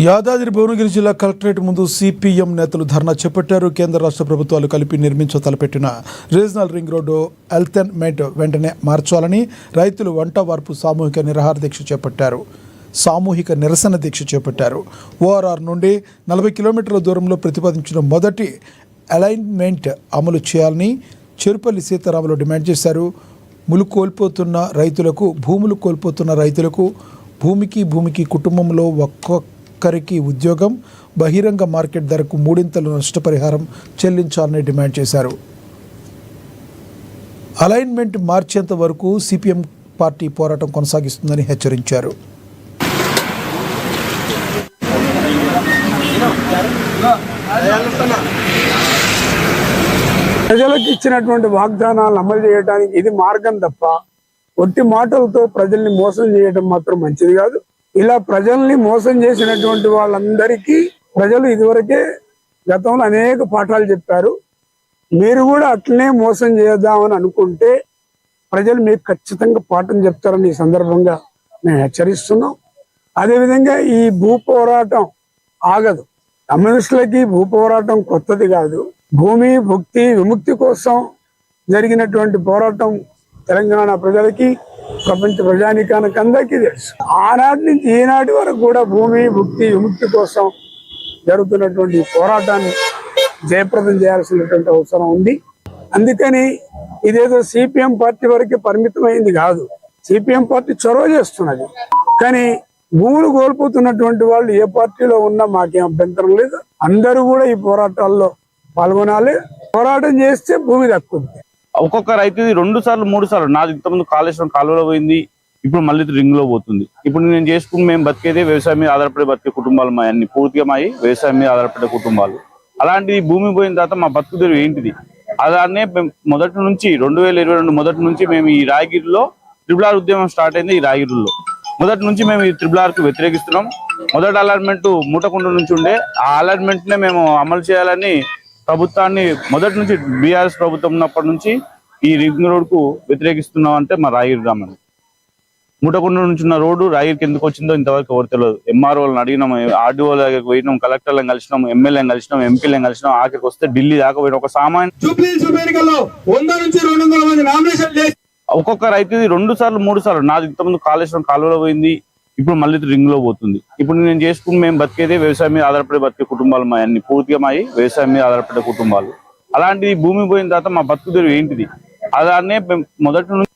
యాదాద్రి భువనగిరి జిల్లా కలెక్టరేట్ ముందు సిపిఎం నేతలు ధర్నా చేపట్టారు. కేంద్ర రాష్ట్ర ప్రభుత్వాలు కలిపి తలపెట్టిన రీజనల్ రింగ్ రోడ్డు అలైన్మెంట్ వెంటనే మార్చాలని రైతులు వంట వార్పు సామూహిక నిరసన దీక్ష చేపట్టారు. ఓఆర్ఆర్ నుండి 40 కిలోమీటర్ల దూరంలో ప్రతిపాదించిన మొదటి అలైన్మెంట్ అమలు చేయాలని చెరుపల్లి సీతారాములు డిమాండ్ చేశారు. భూములు కోల్పోతున్న రైతులకు భూమికి కుటుంబంలో ఒక్కొక్కరికి ఉద్యోగం, బహిరంగ మార్కెట్ ధరకు 3 నష్టపరిహారం చెల్లించాలని డిమాండ్ చేశారు. అలైన్మెంట్ మార్చేంత వరకు సిపిఎం పార్టీ పోరాటం కొనసాగిస్తుందని హెచ్చరించారు. ప్రజలకు ఇచ్చినటువంటి వాగ్దానాలను అమలు చేయడానికి ఇది మార్గం తప్ప ఒట్టి మాటలతో ప్రజల్ని మోసం చేయడం మాత్రం మంచిది కాదు. ఇలా ప్రజల్ని మోసం చేసినటువంటి వాళ్ళందరికీ ప్రజలు ఇదివరకే గతంలో అనేక పాఠాలు చెప్పారు. మీరు కూడా అట్లనే మోసం చేద్దామని అనుకుంటే ప్రజలు మీకు ఖచ్చితంగా పాఠం చెప్తారని ఈ సందర్భంగా మేము హెచ్చరిస్తున్నాం. అదేవిధంగా ఈ భూ పోరాటం ఆగదు. కమ్యూనిస్టులకి భూ పోరాటం కొత్తది కాదు. భూమి భుక్తి విముక్తి కోసం జరిగినటువంటి పోరాటం తెలంగాణ ప్రజలకి, ప్రపంచ ప్రజానీకానికి అందరికీ తెలుసు. ఆనాటి నుంచి ఈనాటి వరకు కూడా భూమి భుక్తి విముక్తి కోసం జరుగుతున్నటువంటి పోరాటాన్ని జయప్రదం చేయాల్సినటువంటి అవసరం ఉంది. అందుకని ఇదేదో సిపిఎం పార్టీ వరకే పరిమితమైంది కాదు. సిపిఎం పార్టీ చొరవ చేస్తున్నది. కానీ భూములు కోల్పోతున్నటువంటి వాళ్ళు ఏ పార్టీలో ఉన్నా మాకేం అభ్యంతరం లేదు. అందరూ కూడా ఈ పోరాటాల్లో పాల్గొనాలి. పోరాటం చేస్తే భూమి దక్కుద్ది. ఒక్కొక్క రైతు 2 సార్లు 3 సార్లు నాది ఇంతకుముందు కాళేశ్వరం కాలువలో పోయింది, ఇప్పుడు మళ్ళీ రింగ్ లో పోతుంది. ఇప్పుడు నేను చేసుకుని మేము బతికేదే వ్యవసాయం మీద ఆధారపడి బతికే కుటుంబాలు మా అన్ని పూర్తిగా మా వ్యవసాయం మీద ఆధారపడే కుటుంబాలు. అలాంటిది భూమి పోయిన తర్వాత మా బతుకుదేరు ఏంటిది? అలానే మొదటి నుంచి 2022 మొదటి నుంచి మేము ఈ రాయగిరిలో RRR ఉద్యమం స్టార్ట్ అయింది. ఈ రాయగిరిలో మొదటి నుంచి మేము ఈ RRR కు వ్యతిరేకిస్తున్నాం. మొదటి అలైన్మెంట్ మూటకుండ నుంచి ఉండే ఆ అలైన్మెంట్ నే మేము అమలు చేయాలని ప్రభుత్వాన్ని మొదటి నుంచి బీఆర్ఎస్ ప్రభుత్వం ఉన్నప్పటి నుంచి ఈ రింగ్ రోడ్ కు వ్యతిరేకిస్తున్నాం. అంటే మా రాయగిరి గ్రామం మూటకుండ నుంచి ఉన్న రోడ్డు రాయగిరికి ఎందుకు వచ్చిందో ఇంతవరకు ఎవరు తెలియదు. ఎంఆర్ఓలను అడిగినాం, ఆర్డీఓ దగ్గరికి పోయినాం, కలెక్టర్లను కలిసినాం, ఎమ్మెల్యేలను కలిసినాం, ఎంపీలను కలిసినాం. ఆఖరికి వస్తే ఢిల్లీ దాకా పోయిన ఒక సామాన్య ఒక్కొక్క రైతు 2 సార్లు 3 సార్లు నాది ఇంతకుముందు కాళేశ్వరం కాలువలో పోయింది, ఇప్పుడు మళ్ళీ రింగ్ లో పోతుంది. ఇప్పుడు నేను చేసుకుని మేము బతికేదే వ్యవసాయం మీద ఆధారపడి బతికే కుటుంబాలు మా అన్ని పూర్తిగా మా వ్యవసాయం మీద ఆధారపడే కుటుంబాలు. అలాంటిది భూమి పోయిన తర్వాత మా బతుకుదేరు ఏంటిది? అలానే మొదటి నుంచి